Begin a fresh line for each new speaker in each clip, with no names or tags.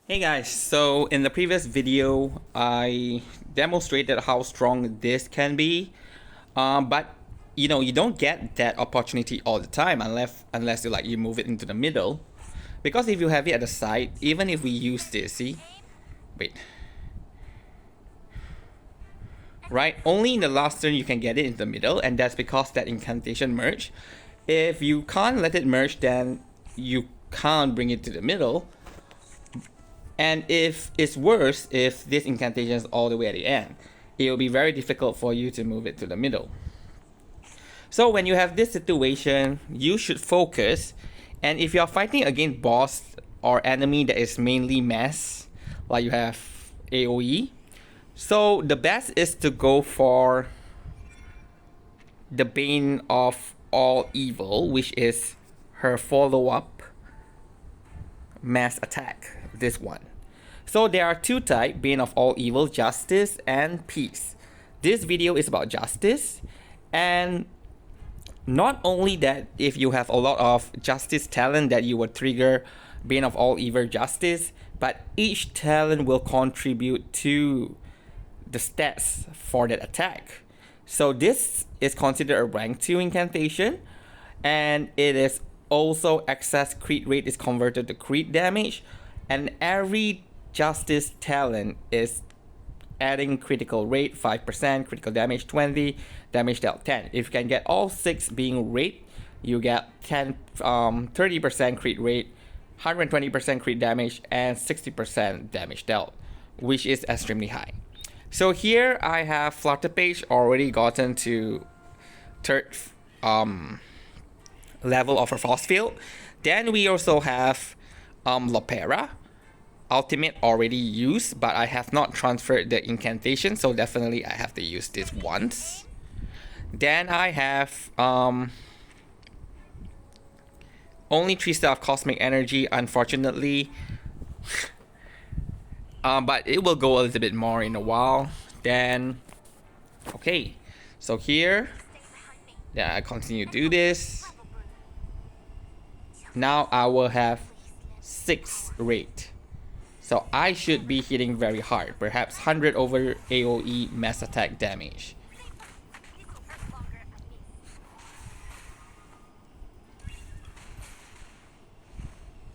Hey guys, so in the previous video, I demonstrated how strong this can be, but you don't get that opportunity all the time unless you move it into the middle, because if you have it at the side, even if we use this, see, wait, right, only in the last turn you can get it in the middle, and that's because that incantation merge. If you can't let it merge, then you can't bring it to the middle. And if it's worse, if this incantation is all the way at the end, it will be very difficult for you to move it to the middle. So when you have this situation, you should focus. And if you're fighting against boss or enemy that is mainly mass, like you have AoE, so the best is to go for the Bane of All Evil, which is her follow-up mass attack, this one. So there are two types, Bane of All Evil, Justice and Peace. This video is about Justice, and not only that, if you have a lot of Justice talent that you would trigger Bane of All Evil Justice, but each talent will contribute to the stats for that attack. So this is considered a rank 2 incantation, and it is also excess crit rate is converted to crit damage, and every Justice talent is adding critical rate 5%, critical damage 20, damage dealt 10. If you can get all 6 being rate, you get 30% crit rate, 120% crit damage, and 60% damage dealt, which is extremely high. So here I have Flutter Page already gotten to third level of her force field. Then we also have Lopera, ultimate already used, but I have not transferred the incantation, so definitely I have to use this once. Then I have only 3 star of cosmic energy, unfortunately. But it will go a little bit more in a while. Then, okay, so here, I continue to do this. Now I will have 6 rate. So I should be hitting very hard, perhaps 100 over AoE mass attack damage.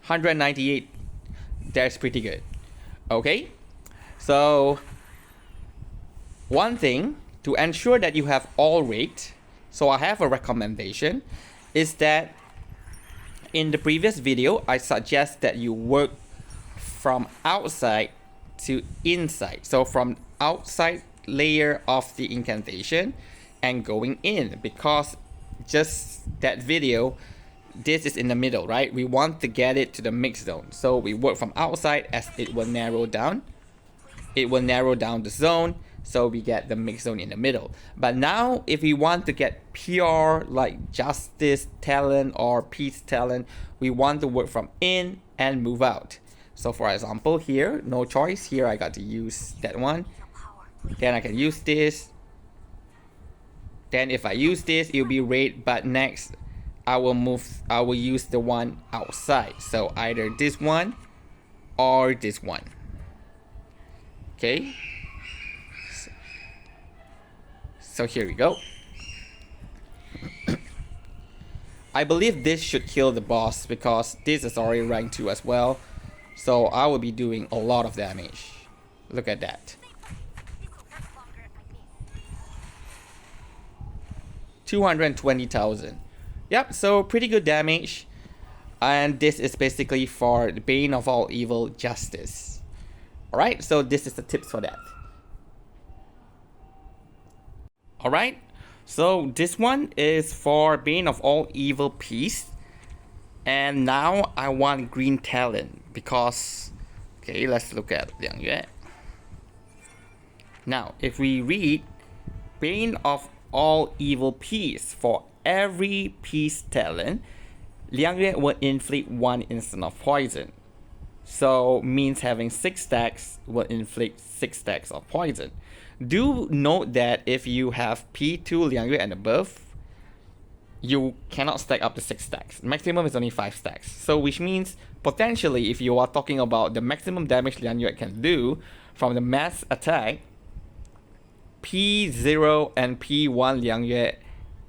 $198, that's pretty good. Okay, so one thing to ensure that you have all rate, so I have a recommendation, is that in the previous video I suggest that you work from outside to inside, so from outside layer of the incantation and going in, because just that video, this is in the middle, right? We want to get it to the mix zone, so we work from outside as it will narrow down. It will narrow down the zone, so we get the mix zone in the middle. But now if we want to get pure like Justice Talon or Peace Talon, we want to work from in and move out. So for example here, no choice, here I got to use that one. Then I can use this. Then if I use this, it'll be raid, but next I will use the one outside. So either this one or this one. Okay. So here we go. I believe this should kill the boss because this is already rank 2 as well. So I will be doing a lot of damage. Look at that. 220,000. Yep, so pretty good damage. And this is basically for the Bane of All Evil Justice. Alright, so this is the tips for that. Alright, so this one is for Bane of All Evil Peace. And now I want Green Talon because, okay, let's look at Liang. Now, if we read Bane of All Evil Peace, for every Peace Talon, Liang will inflict 1 instant of poison. So means having 6 stacks will inflict 6 stacks of poison. Do note that if you have P2 Liang and above, you cannot stack up to 6 stacks. Maximum is only 5 stacks. So which means potentially if you are talking about the maximum damage Liang Yue can do from the mass attack, P0 and P1 Liang Yue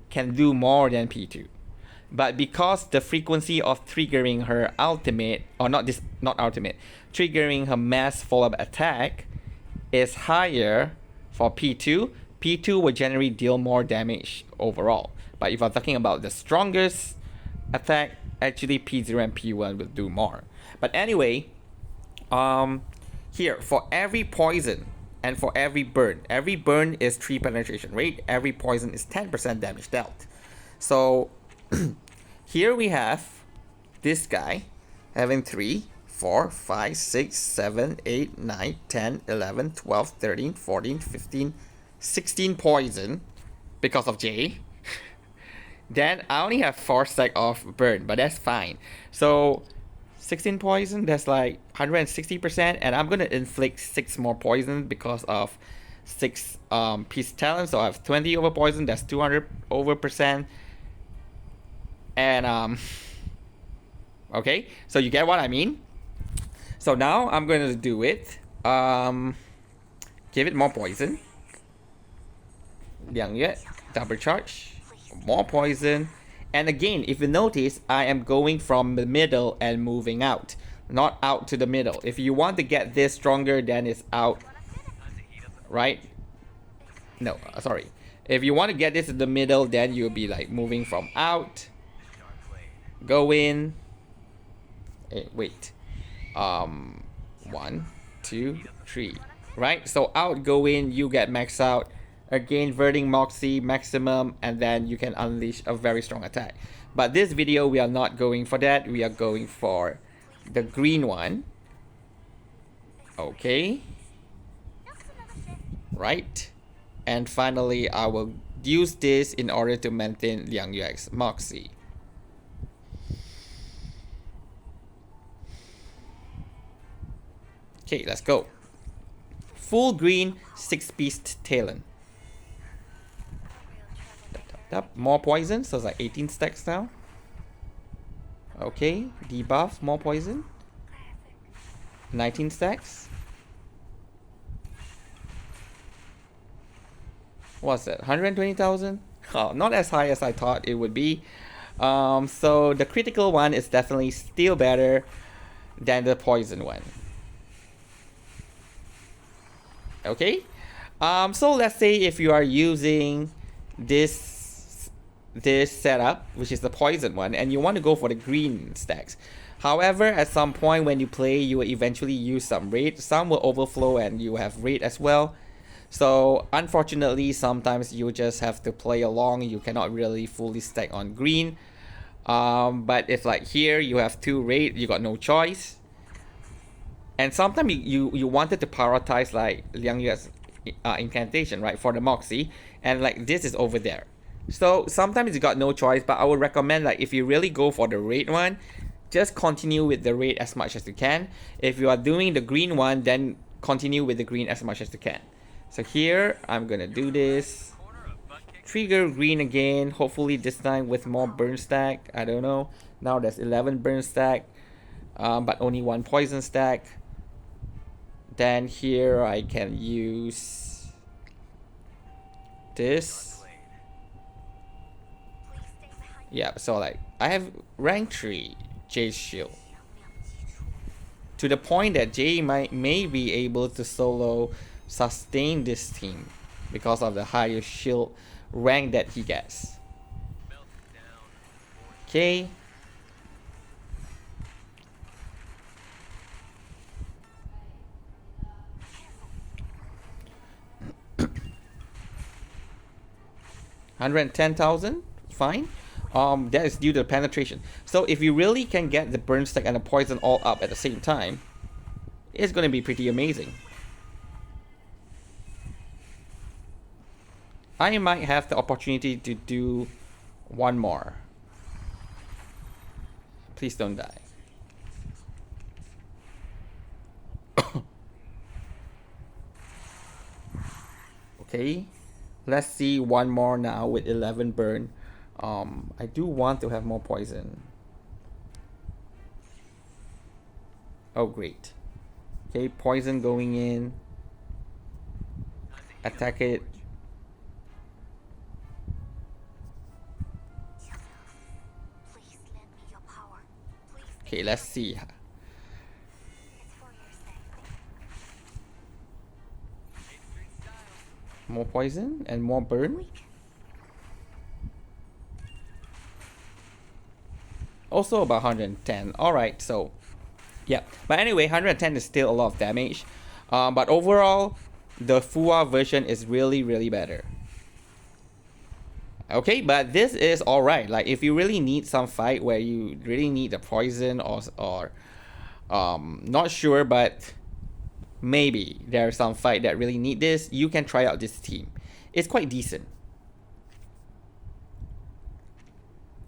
can do more than P2. But because the frequency of triggering her ultimate, or not ultimate, triggering her mass follow-up attack is higher for P2, P2 will generally deal more damage overall. But if I'm talking about the strongest attack, actually P0 and P1 will do more. But anyway, here, for every poison and for every burn is 3 penetration rate, every poison is 10% damage dealt. So here we have this guy having 3, 4, 5, 6, 7, 8, 9, 10, 11, 12, 13, 14, 15, 16 poison because of J. Then I only have 4 stack of burn, but that's fine. So 16 poison, that's like 160%, and I'm gonna inflict 6 more poison because of 6 Peace Talon. So I have 20 over poison, that's 200 over %. And okay, so you get what I mean. So now I'm gonna do it. Give it more poison. Liang Yue, double charge, more poison. And again, if you notice, I am going from the middle and moving out, not out to the middle. If you want to get this stronger, then it's out, right? No, sorry. If you want to get this in the middle, then you'll be like moving from out, go in. Wait. 1, 2, 3. Right? So out, go in, you get max out. Again, Verting Moxie maximum, and then you can unleash a very strong attack. But this video, we are not going for that. We are going for the green one. Okay. Right. And finally, I will use this in order to maintain Liang Yue's Moxie. Okay, let's go. Full green, 6-piece Talon. More poison, so it's like 18 stacks now. Okay, debuff, more poison. 19 stacks. What's that? 120,000? Oh, not as high as I thought it would be. So the critical one is definitely still better than the poison one. Okay. So let's say if you are using this setup, which is the poison one, and you want to go for the green stacks. However, at some point when you play, you will eventually use some raid. Some will overflow and you have raid as well. So unfortunately, sometimes you just have to play along. You cannot really fully stack on green. But if like here you have 2 raid, you got no choice. And sometimes you wanted to prioritize like Liang Yue's incantation, right, for the Moxie, and like this is over there. So sometimes you got no choice, but I would recommend like if you really go for the raid one, just continue with the raid as much as you can. If you are doing the green one, then continue with the green as much as you can. So here, I'm gonna do this. Trigger green again, hopefully this time with more burn stack, I don't know. Now there's 11 burn stack, but only 1 poison stack. Then here I can use this. Yeah, so like I have rank 3 Jay's shield, to the point that Jay may be able to solo sustain this team because of the higher shield rank that he gets. Okay. $110,000, fine. That is due to penetration. So if you really can get the burn stack and the poison all up at the same time, it's going to be pretty amazing. I might have the opportunity to do one more. Please don't die. Okay, let's see one more now with 11 burn. I do want to have more poison. Oh, great. Okay, poison going in. Attack it. Okay, let's see. More poison and more burn. Also about 110. Alright, so yeah. But anyway, 110 is still a lot of damage. But overall, the FUA version is really better. Okay, but this is alright. Like if you really need some fight where you really need the poison or not sure, but maybe there's some fight that really need this, you can try out this team. It's quite decent.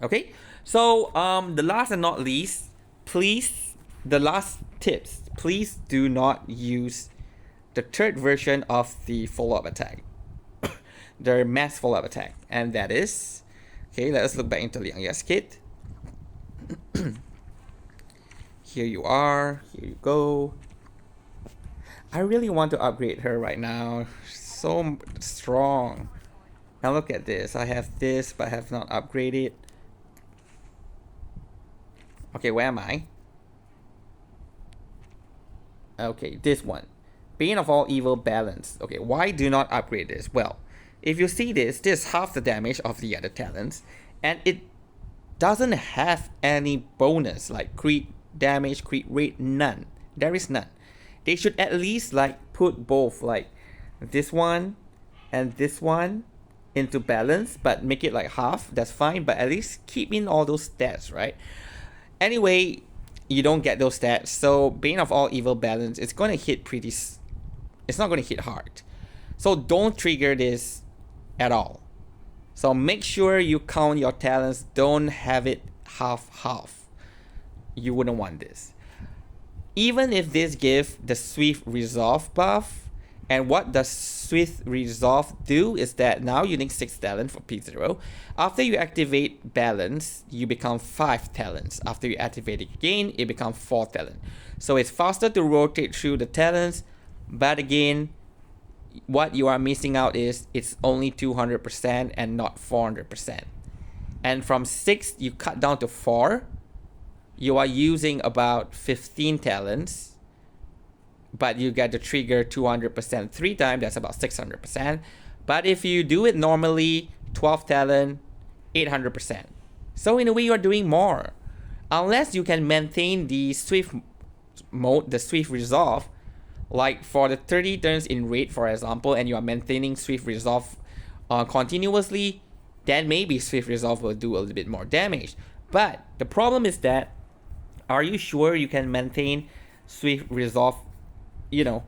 Okay, so the last and not least, the last tips, please do not use the third version of the follow-up attack. The mass follow-up attack, and that is, okay, let us look back into Liang. Yes, kid. Here you are, here you go. I really want to upgrade her right now. So strong. Now look at this. I have this, but I have not upgraded. Okay, where am I? Okay, this one. Bane of All Evil balance. Okay, why do not upgrade this? Well, if you see this is half the damage of the other talents, and it doesn't have any bonus like crit damage, crit rate, none. There is none. They should at least like put both like this one and this one into balance, but make it like half. That's fine, but at least keep in all those stats, right? Anyway, you don't get those stats, so Bane of All Evil balance, it's gonna hit it's not gonna hit hard. So don't trigger this at all. So make sure you count your talents, don't have it half. You wouldn't want this. Even if this gives the Swift Resolve buff, and what does Swift Resolve do is that now you need 6 talents for P0. After you activate balance, you become 5 talents. After you activate it again, it becomes 4 talents. So it's faster to rotate through the talents, but again, what you are missing out is it's only 200% and not 400%. And from 6, you cut down to 4. You are using about 15 talents, but you get to trigger 200% 3 times, that's about 600%. But if you do it normally, 12 talent, 800%. So in a way, you are doing more. Unless you can maintain the Swift mode, the Swift Resolve, like for the 30 turns in raid, for example, and you are maintaining Swift Resolve continuously, then maybe Swift Resolve will do a little bit more damage. But the problem is that, are you sure you can maintain Swift Resolve, you know,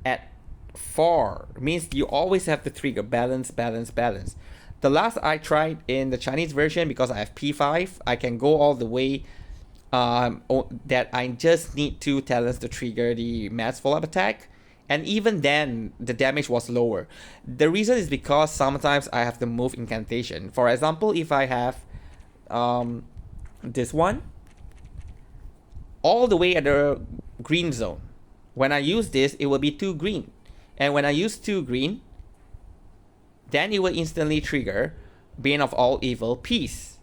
at 4? It means you always have to trigger balance. The last I tried in the Chinese version, because I have P5, I can go all the way that I just need 2 talents to trigger the mass follow-up attack. And even then, the damage was lower. The reason is because sometimes I have to move incantation. For example, if I have this one, all the way at the green zone. When I use this, it will be 2 green. And when I use 2 green, then it will instantly trigger Bane of All Evil Peace.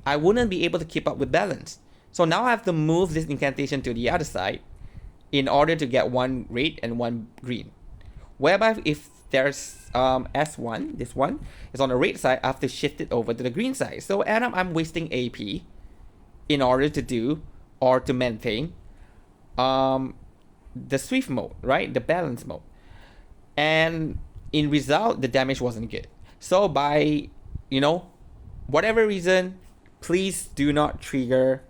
I wouldn't be able to keep up with balance. So now I have to move this incantation to the other side in order to get 1 red and 1 green. Whereby if there's S1, this one, is on the red side, I have to shift it over to the green side. So I'm wasting AP in order to do or to maintain the Swift mode, right? The balance mode. And in result, the damage wasn't good. So by, whatever reason, please do not trigger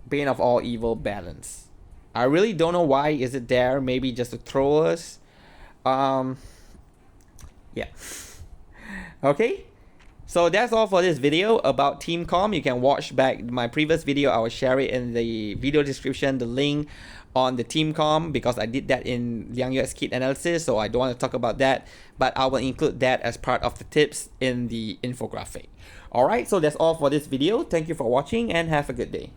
Bane of All Evil balance. I really don't know why is it there. Maybe just to troll us. Yeah. Okay. So that's all for this video about Team Com. You can watch back my previous video. I will share it in the video description, the link. on the team com because I did that in Liang UX Kit analysis, so I don't want to talk about that, but I will include that as part of the tips in the infographic. Alright, so that's all for this video. Thank you for watching and have a good day.